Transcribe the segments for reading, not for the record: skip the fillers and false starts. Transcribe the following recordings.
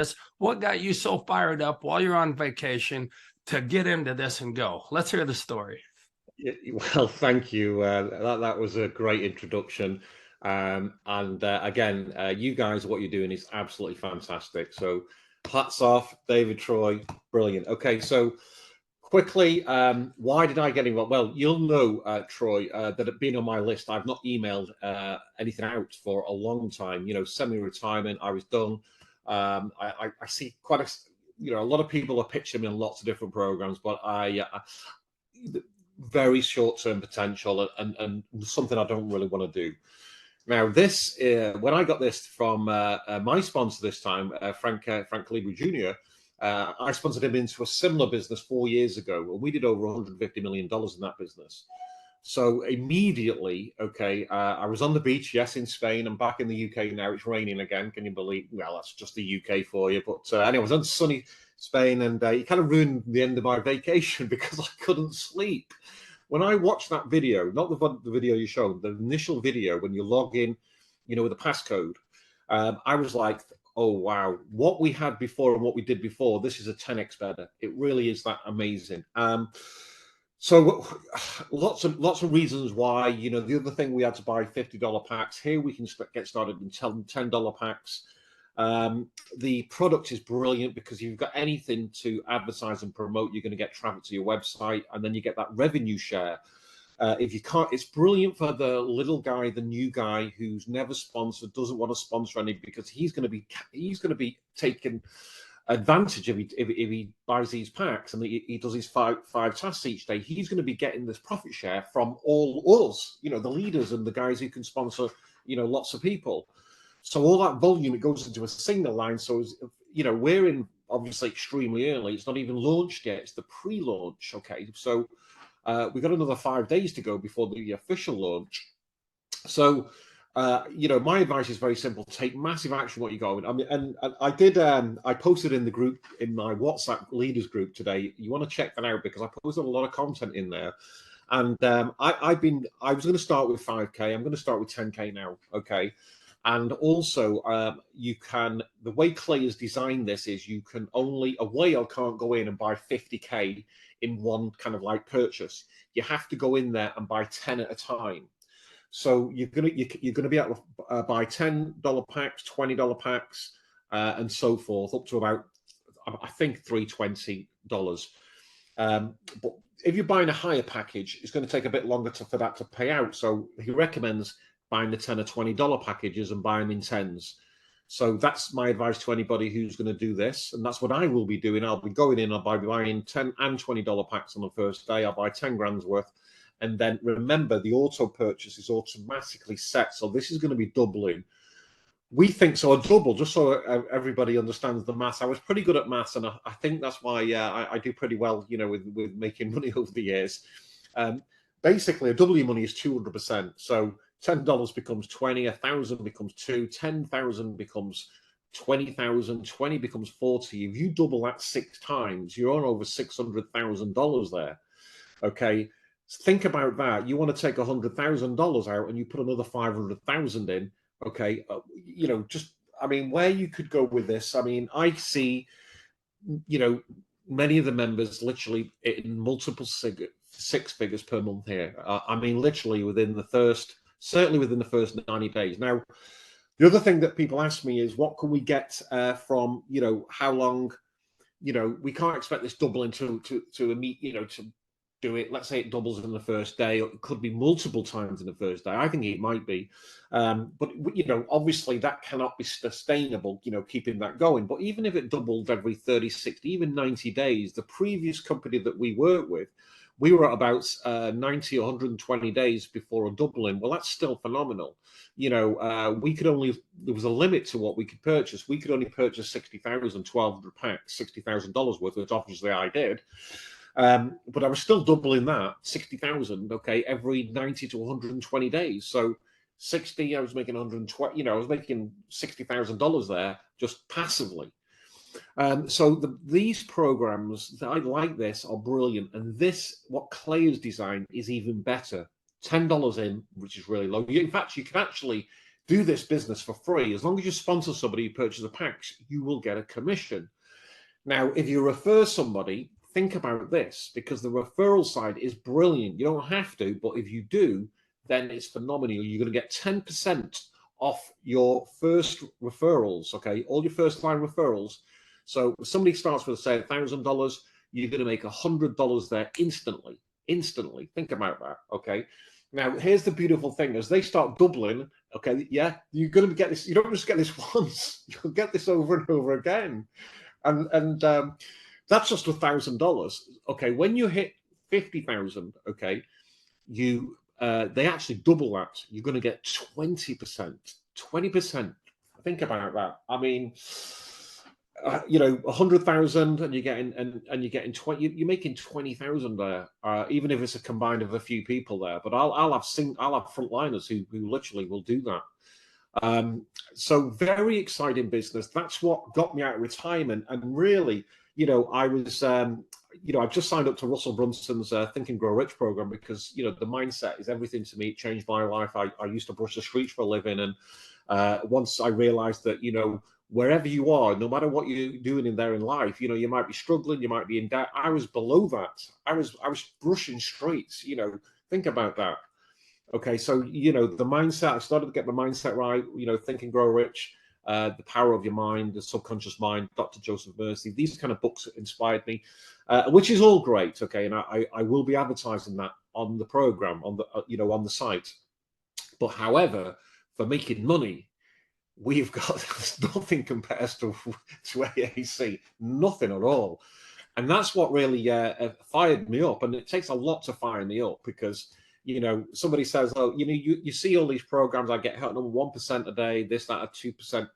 this. What got you so fired up while you're on vacation to get into this and go? Let's hear the story. Well, thank you. That was a great introduction. And again, you guys, what you're doing is absolutely fantastic. So, hats off, David Troy, brilliant. Okay, so quickly, why did I get involved? Well, you'll know, Troy, that it being on my list, I've not emailed anything out for a long time. You know, semi-retirement, I was done. I see quite a lot of people are pitching me on lots of different programs, but very short-term potential and something I don't really want to do. Now, this when I got this from my sponsor this time, Frank Calibri Jr. I sponsored him into a similar business 4 years ago, and we did over $150 million in that business. So immediately, okay, I was on the beach, yes, in Spain. I'm back in the UK now. It's raining again. Can you believe? Well, that's just the UK for you. But anyway, I was on sunny Spain, and it kind of ruined the end of my vacation because I couldn't sleep. When I watched that video, not the video you showed, the initial video when you log in, you know, with a passcode, I was like, oh wow, what we had before and what we did before, this is a 10x better. It really is that amazing. So lots of reasons why. You know, the other thing, we had to buy $50 packs. Here we can get started in $10 packs. The product is brilliant because you've got anything to advertise and promote, you're going to get traffic to your website, and then you get that revenue share. If you can't, it's brilliant for the little guy, the new guy who's never sponsored, doesn't want to sponsor any, because he's going to be taken advantage if he buys these packs and he does his five tasks each day. He's going to be getting this profit share from all us, you know, the leaders and the guys who can sponsor, you know, lots of people. So all that volume, it goes into a single line. So, you know, we're in obviously extremely early. It's not even launched yet. It's the pre-launch. Okay, so we've got another 5 days to go before the official launch. So, you know, my advice is very simple: take massive action what you're going. I mean, and I did. I posted in the group, in my WhatsApp leaders group today. You want to check that out because I posted a lot of content in there. And I was going to start with 5K. I'm going to start with 10K now. Okay. And also, you can, the way Clay has designed this is you can only, a whale can't go in and buy 50K in one kind of like purchase. You have to go in there and buy 10 at a time. So you're gonna be able to buy $10 packs, $20 packs, and so forth, up to about, I think, $320. But if you're buying a higher package, it's going to take a bit longer for that to pay out. So he recommends buying the $10 or $20 packages and buying them in tens. So that's my advice to anybody who's going to do this, and that's what I will be doing. I'll be going in, I'll be buying $10 and $20 packs on the first day. I'll buy 10 grand's worth. And then remember, the auto purchase is automatically set. So this is going to be doubling. We think so, a double, just so everybody understands the maths. I was pretty good at maths, and I think that's why I do pretty well, you know, with making money over the years. Basically, a double your money is 200%. So $10 becomes 20, 1,000 becomes 2, 10,000 becomes 20,000, 20 becomes 40. If you double that 6 times, you're on over $600,000 there. Okay. Think about that. You want to take $100,000 out and you put another 500,000 in. Okay, you know, just, I mean, where you could go with this. I mean, I see, you know, many of the members literally in multiple six figures per month here. I mean, literally certainly within the first 90 days. Now, the other thing that people ask me is, what can we get from, you know, how long, you know, we can't expect this doubling to meet, you know, to do it. Let's say it doubles in the first day, or it could be multiple times in the first day. I think it might be, but you know, obviously that cannot be sustainable, you know, keeping that going. But even if it doubled every 30, 60, even 90 days, the previous company that we worked with, we were at about 90 or 120 days before a doubling. Well, that's still phenomenal. You know, there was a limit to what we could purchase. We could only purchase 60,000, 1,200 packs, $60,000 worth, which obviously I did. But I was still doubling that 60,000, okay, every 90 to 120 days. So 60, I was making 120, you know, I was making $60,000 there just passively. So these programs that I like this are brilliant. And this, what Clay has designed, is even better. $10 in, which is really low. In fact, you can actually do this business for free. As long as you sponsor somebody who purchases a packs, you will get a commission. Now, if you refer somebody, think about this, because the referral side is brilliant. You don't have to, but if you do, then it's phenomenal. You're going to get 10% off your first referrals, okay? All your first line referrals. So if somebody starts with, say, $1,000, you're going to make $100 there instantly. Instantly. Think about that, okay? Now, here's the beautiful thing. As they start doubling, okay, yeah, you're going to get this. You don't just get this once. You'll get this over and over again. And that's just $1,000. Okay, when you hit 50,000, okay, you they actually double that. You're going to get 20%. 20%. Think about that. I mean, 100,000, and you're getting and you're getting 20. You're making 20,000 there, even if it's a combined of a few people there. But I'll have frontliners who literally will do that. So very exciting business. That's what got me out of retirement. And really, I was, I've just signed up to Russell Brunson's Think and Grow Rich program because, the mindset is everything to me. It changed my life. I used to brush the streets for a living. And once I realized that, wherever you are, no matter what you're doing in life, you might be struggling, you might be in debt. I was below that. I was brushing streets, think about that. Okay, so, the mindset, I started to get my mindset right, Think and Grow Rich, The Power of Your Mind, The Subconscious Mind, Dr. Joseph Mercy. These kind of books inspired me, which is all great, okay, and I will be advertising that on the program, on the, on the site. But however, for making money, we've got nothing compares to AAC, nothing at all. And that's what really fired me up. And it takes a lot to fire me up because, somebody says, oh, you see all these programs, I get hit on 1% a day, this, that, at 2%,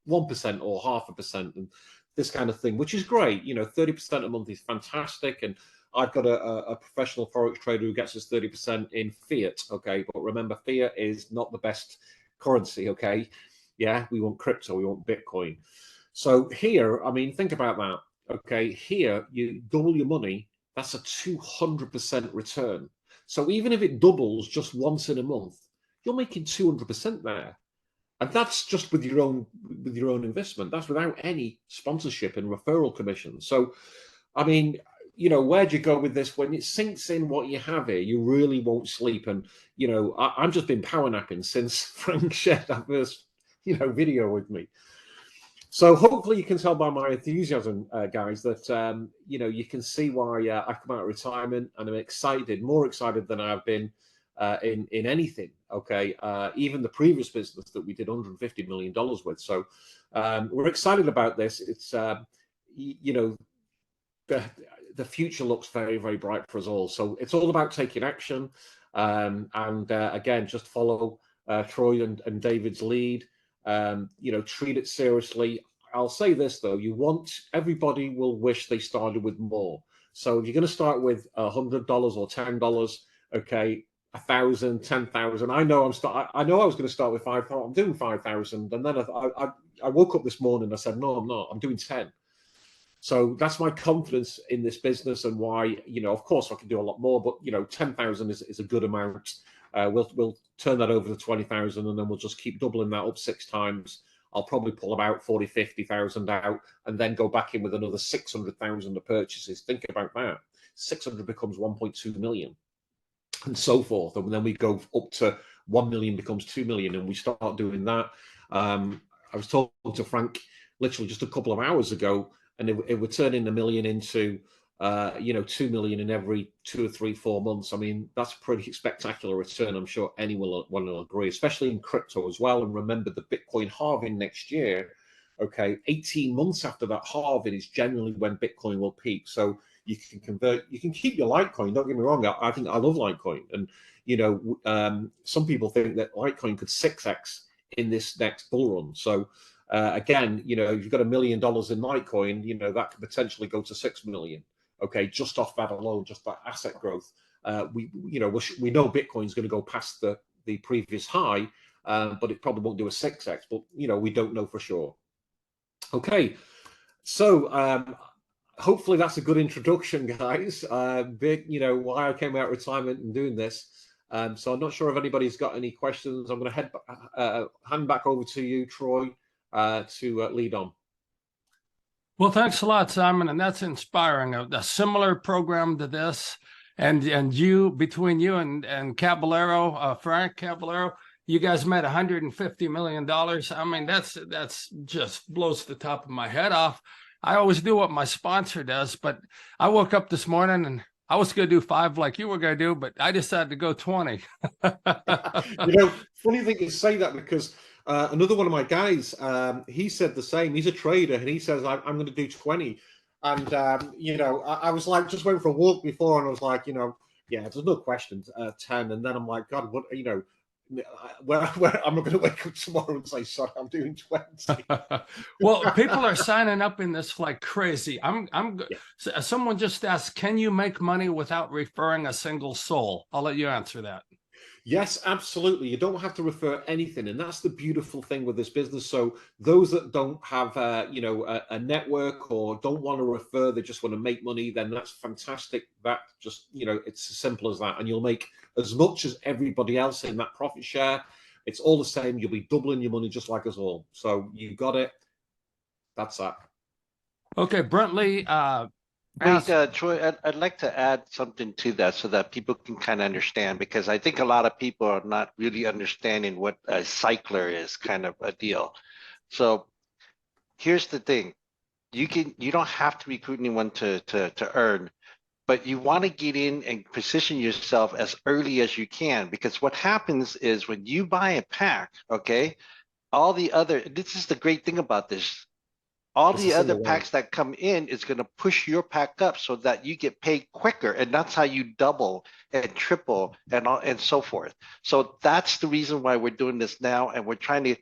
1% or 0.5%, and this kind of thing, which is great. 30% a month is fantastic. And I've got a professional Forex trader who gets us 30% in fiat. Okay. But remember, fiat is not the best currency. Okay. Yeah. We want crypto. We want Bitcoin. So here, I mean, think about that. Okay. Here, you double your money. That's a 200% return. So even if it doubles just once in a month, you're making 200% there. And that's just with your own investment. That's without any sponsorship and referral commission. So, I mean, where'd you go with this? When it sinks in what you have here, you really won't sleep. And, I've just been power napping since Frank shared that first, video with me. So hopefully you can tell by my enthusiasm, guys, that, you can see why I've come out of retirement and I'm excited, more excited than I've been in anything. Okay. Even the previous business that we did $150 million with. So we're excited about this. It's, the future looks very, very bright for us all. So it's all about taking action. Again, just follow Troy and David's lead. Treat it seriously. I'll say this though, everybody will wish they started with more. So if you're going to start with $100 or $10, okay, 1,000, 10,000. I know I was going to start with 5,000. I'm doing 5,000, and then I woke up this morning. I said, no, I'm not. I'm doing 10. So that's my confidence in this business, and why, of course I can do a lot more, but 10,000 is a good amount. We'll turn that over to 20,000, and then we'll just keep doubling that up 6 times. I'll probably pull about 40, 50,000 out, and then go back in with another 600,000 of purchases. Think about that. 600 becomes 1.2 million, and so forth. And then we go up to 1 million becomes 2 million, and we start doing that. I was talking to Frank literally just a couple of hours ago, and it would turn in 1 million into 2 million in every 2 or 3, 4 months. I mean, that's a pretty spectacular return. I'm sure anyone will agree, especially in crypto as well. And remember, the Bitcoin halving next year, okay, 18 months after that halving is generally when Bitcoin will peak. So you can convert, you can keep your Litecoin. Don't get me wrong. I think I love Litecoin. And, some people think that Litecoin could 6x in this next bull run. So again, if you've got $1 million in Litecoin, that could potentially go to 6 million. Okay, just off that alone, just that asset growth. We know Bitcoin's going to go past the previous high, but it probably won't do a 6x. But we don't know for sure. Okay, so hopefully that's a good introduction, guys. Why I came out of retirement and doing this. So I'm not sure if anybody's got any questions. I'm going to hand back over to you, Troy, to lead on. Well, thanks a lot, Simon, and that's inspiring. A similar program to this, and you, between you and Caballero, Frank Caballero, you guys made $150 million. I mean, that's just blows the top of my head off. I always do what my sponsor does, but I woke up this morning and I was going to do 5 like you were going to do, but I decided to go 20. Funny thing you say that, because another one of my guys, he said the same. He's a trader, and he says, I'm going to do 20. And, I was like, just went for a walk before, and I was like, yeah, there's no question, 10. And then I'm like, God, what, where I'm not going to wake up tomorrow and say, sorry, I'm doing 20. Well, people are signing up in this like crazy. Yeah. Someone just asked, can you make money without referring a single soul? I'll let you answer that. Yes, absolutely. You don't have to refer anything, and that's the beautiful thing with this business. So those that don't have, a network or don't want to refer, they just want to make money, then that's fantastic. That just, it's as simple as that, and you'll make as much as everybody else in that profit share. It's all the same. You'll be doubling your money just like us all. So you got it. That's that. Okay, Brentley. Wait, Troy, I'd like to add something to that so that people can kind of understand, because I think a lot of people are not really understanding what a cycler is, kind of a deal. So here's the thing. You don't have to recruit anyone to earn, but you want to get in and position yourself as early as you can, because what happens is when you buy a pack, okay, this is the great thing about this. All the other packs that come in is going to push your pack up so that you get paid quicker, and that's how you double and triple and so forth. So that's the reason why we're doing this now, and we're trying to.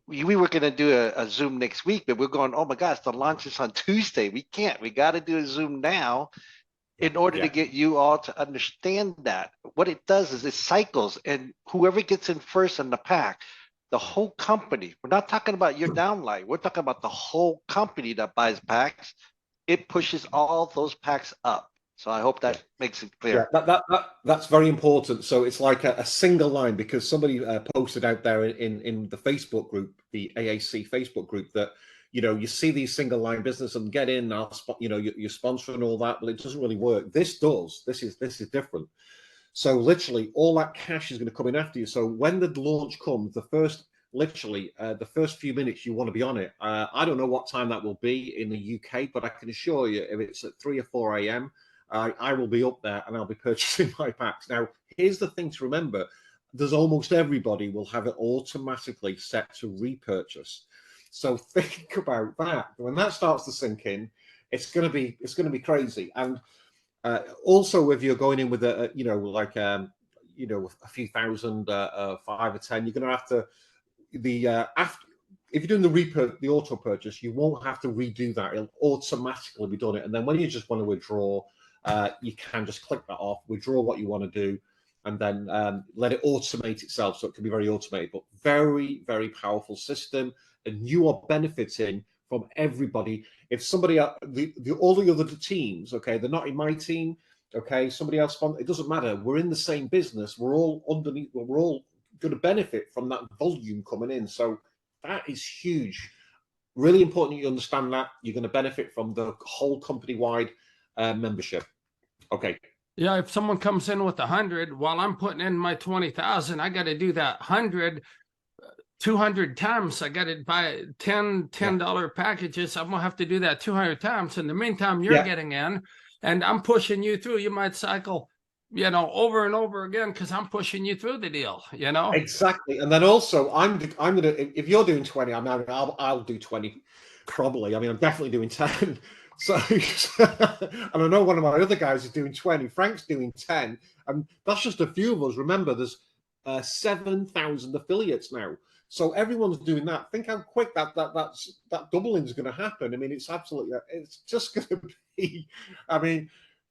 We were going to do a Zoom next week, but we're going, oh my gosh, the launch is on Tuesday. We can't. We got to do a Zoom now in order to get you all to understand that. What it does is it cycles, and whoever gets in first in the pack, the whole company, we're not talking about your downline, we're talking about the whole company that buys packs, it pushes all those packs up. So I hope that makes it clear. Yeah, that's very important. So it's like a single line, because somebody posted out there in the Facebook group, the AAC Facebook group, that you see these single line business and get in, you're sponsoring all that, but it doesn't really work. This does. This is different. So literally all that cash is going to come in after you. So when the launch comes, the first few minutes you want to be on it. I don't know what time that will be in the UK, but I can assure you, if it's at 3 or 4 a.m., I will be up there and I'll be purchasing my packs. Now, here's the thing to remember. There's almost everybody will have it automatically set to repurchase. So think about that. When that starts to sink in, it's going to be crazy. And also, if you're going in with a few thousand, 5 or 10, you're going to have to if you're doing the auto purchase, you won't have to redo that. It'll automatically be done it. And then when you just want to withdraw, you can just click that off, withdraw what you want to do, and then let it automate itself. So it can be very automated, but very, very powerful system. And you are benefiting from everybody. If somebody, all the other teams, okay, they're not in my team, okay, somebody else, it doesn't matter. We're in the same business. We're all underneath, we're all going to benefit from that volume coming in. So that is huge. Really important you understand that. You're going to benefit from the whole company-wide membership. Okay. Yeah, if someone comes in with 100, while I'm putting in my 20,000, I got to do that 100, 200 times. I got to buy $10 packages. I'm gonna have to do that 200 times. In the meantime, you're getting in, and I'm pushing you through. You might cycle, over and over again, because I'm pushing you through the deal. Exactly. And then also, I'm gonna, if you're doing 20, I'll do 20 probably. I mean, I'm definitely doing 10. So, and I know one of my other guys is doing 20. Frank's doing 10, and that's just a few of us. Remember, there's 7,000 affiliates now. So everyone's doing that. Think how quick that doubling is going to happen. I mean, it's just going to be. I mean,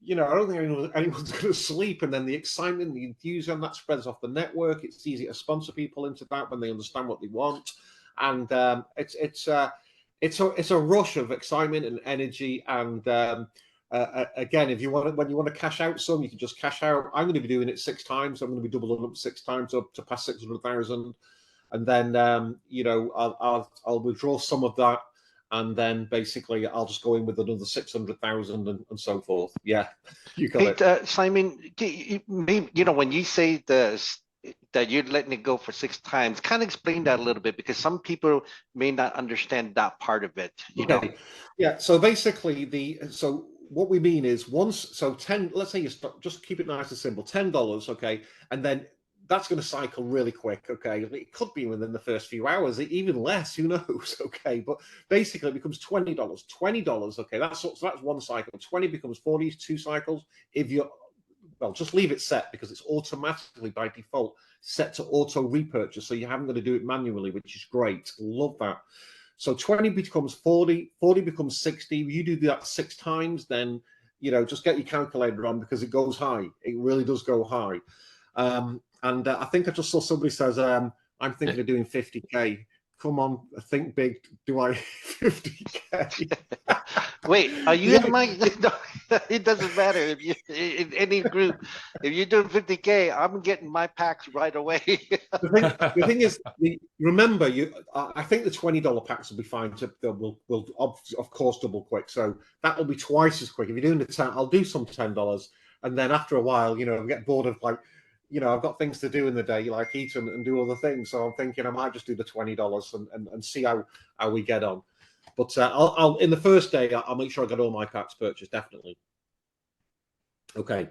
I don't think anyone's going to sleep. And then the excitement, the enthusiasm that spreads off the network. It's easy to sponsor people into that when they understand what they want, and it's a rush of excitement and energy, and again, if you want when you want to cash out some, you can just cash out. I'm going to be doing it 6 times. I'm going to be doubling up 6 times up to past 600,000, and then you know, I'll withdraw some of that, and then basically I'll just go in with another 600,000 and so forth. Yeah, you got it. Simon, you know, when you say this, that you're letting it go for 6 times, kind of explain that a little bit, because some people may not understand that part of it, you know? Yeah, so basically so what we mean is so 10, let's say you start, just keep it nice and simple, $10, okay, and then that's going to cycle really quick, okay? It could be within the first few hours, even less, who knows, okay? But basically it becomes $20, okay, that's one cycle. 20 becomes 40, 2 cycles. If you're, well, just leave it set, because it's automatically by default set to auto repurchase, so you haven't got to do it manually, which is great. Love that. So 20 becomes 40, 40 becomes 60. You do that 6 times, then, you know, just get your calculator on, because it goes high. It really does go high. And I think I just saw somebody says, I'm thinking of doing 50K. Come on, think big. Do I 50K? Wait, are you in my? It doesn't matter if you in any group. If you're doing 50K, I'm getting my packs right away. The thing is, remember, I think the $20 packs will be fine. Will of course double quick, so that will be twice as quick. If you're doing the 10, I'll do some $10, and then after a while, you know, I get bored of, like, you know, I've got things to do in the day, like eat and do other things. So I'm thinking I might just do the $20 and see how we get on. But I'll in the first day, I'll make sure I got all my packs purchased, definitely. Okay.